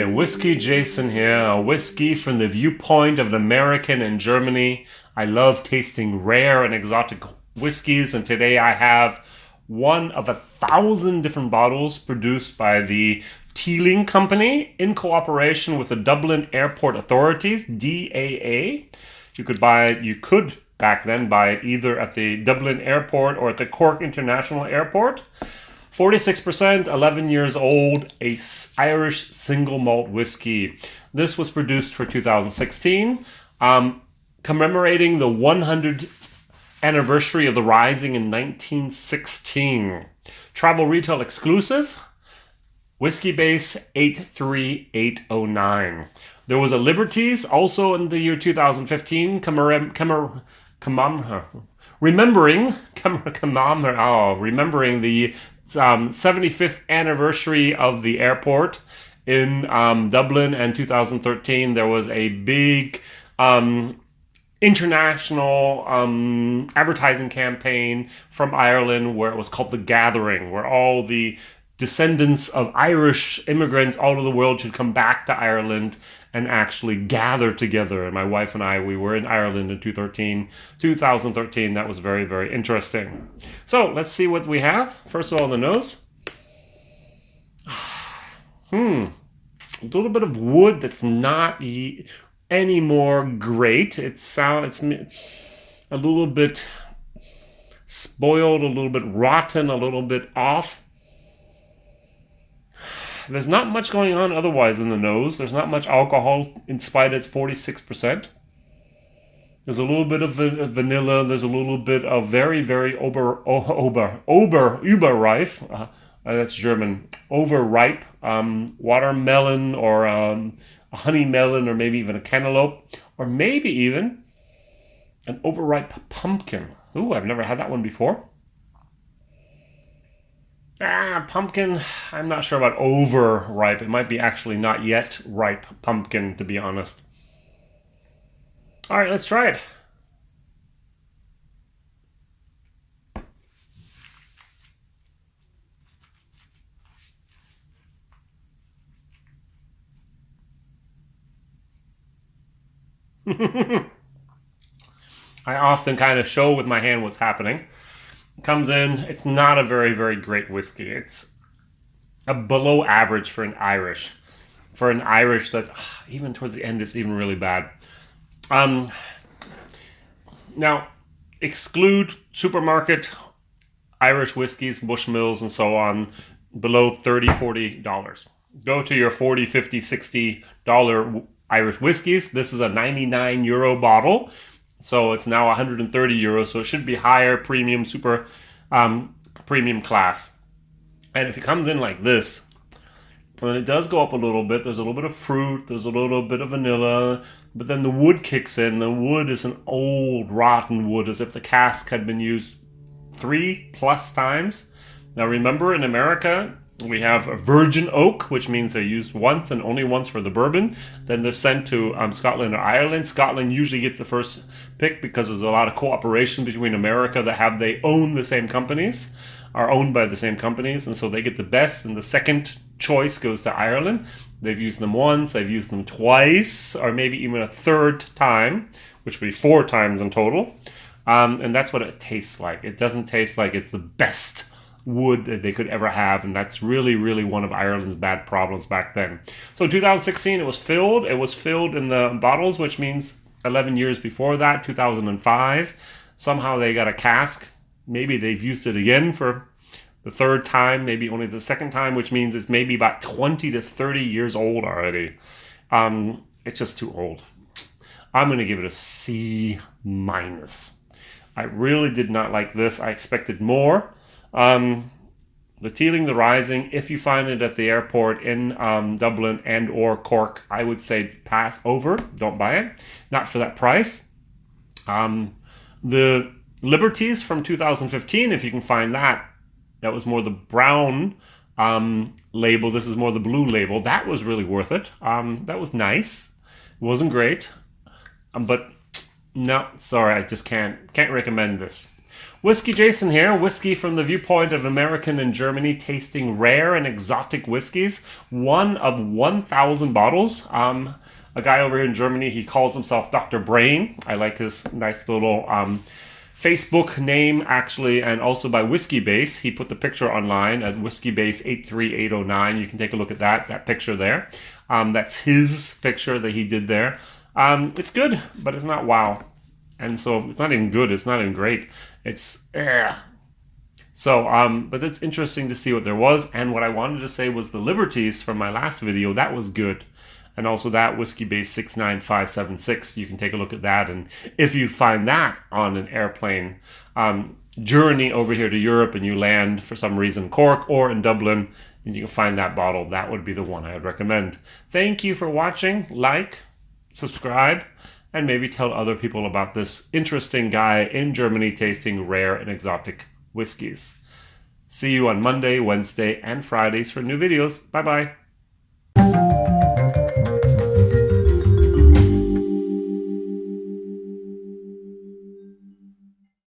WhiskyJason here, a whiskey from the viewpoint of the American in Germany. I love tasting rare and exotic whiskeys, and today I have one of 1,000 different bottles produced by the Teeling company in cooperation with the Dublin Airport Authorities, DAA. You could back then buy it either at the Dublin Airport or at the Cork International Airport. 46%, 11 years old, Irish single malt whiskey. This was produced for 2016, commemorating the 100th anniversary of the Rising in 1916. Travel retail exclusive, whiskey base 83809. There was a Liberties also in the year 2015, remembering the 75th anniversary of the airport in Dublin, and 2013 there was a big international advertising campaign from Ireland where it was called The Gathering, where all the descendants of Irish immigrants all over the world should come back to Ireland and actually gather together. And my wife and I, we were in Ireland in 2013. That was very, very interesting. So let's see what we have. First of all, the nose. A little bit of wood that's not any more great. It's a little bit spoiled, a little bit rotten, a little bit off. There's not much going on otherwise in the nose. There's not much alcohol in spite it's 46%. There's a little bit of vanilla. There's a little bit of very, very überreif. That's German. Overripe watermelon, or a honey melon, or maybe even a cantaloupe, or maybe even an overripe pumpkin. Ooh, I've never had that one before. Pumpkin, I'm not sure about overripe. It might be actually not yet ripe pumpkin, to be honest. All right, let's try it. I often kind of show with my hand what's happening. Comes in, it's not a very, very great whiskey. It's a below average for an Irish. For an Irish that, even towards the end, it's even really bad. Now, exclude supermarket Irish whiskeys, Bushmills, and so on, below $30, $40. Go to your $40, $50, $60 Irish whiskeys. This is a 99 euro bottle. So it's now 130 euros, so it should be higher premium, super premium class. And if it comes in like this, and it does go up a little bit, there's a little bit of fruit, there's a little bit of vanilla, but then the wood kicks in. The wood is an old, rotten wood, as if the cask had been used 3+ times. Now remember, in America, we have a virgin oak, which means they're used once and only once for the bourbon. Then they're sent to Scotland or Ireland. Scotland usually gets the first pick because there's a lot of cooperation between America that they own the same companies, are owned by the same companies, and so they get the best, and the second choice goes to Ireland. They've used them once, they've used them twice, or maybe even a third time, which would be 4 times in total. And that's what it tastes like. It doesn't taste like it's the best wood that they could ever have, and that's really, really one of Ireland's bad problems back then. So 2016, it was filled in the bottles, which means 11 years before that, 2005. Somehow they got a cask. Maybe they've used it again for the third time, maybe only the second time, which means it's maybe about 20 to 30 years old already. It's just too old. I'm going to give it a C-. I really did not like this. I expected more. The Teeling, the Rising, if you find it at the airport in Dublin and or Cork, I would say pass over. Don't buy it. Not for that price. The Liberties from 2015, if you can find that, that was more the brown label. This is more the blue label. That was really worth it. That was nice. It wasn't great. But no, sorry, I just can't recommend this. Whiskey Jason here, whiskey from the viewpoint of American and Germany, tasting rare and exotic whiskeys. One of 1,000 bottles. A guy over here in Germany, he calls himself Dr. Brain. I like his nice little Facebook name, actually, and also by WhiskyBase. He put the picture online at WhiskyBase83809. You can take a look at that picture there. That's his picture that he did there. It's good, but it's not wow. And so it's not even good. It's not even great. It's So, but it's interesting to see what there was. And what I wanted to say was the Liberties from my last video. That was good. And also that WhiskyBase 69576. You can take a look at that. And if you find that on an airplane journey over here to Europe and you land for some reason Cork or in Dublin, and you can find that bottle, that would be the one I would recommend. Thank you for watching. Like, subscribe, and maybe tell other people about this interesting guy in Germany tasting rare and exotic whiskeys. See you on Monday, Wednesday, and Fridays for new videos. Bye-bye.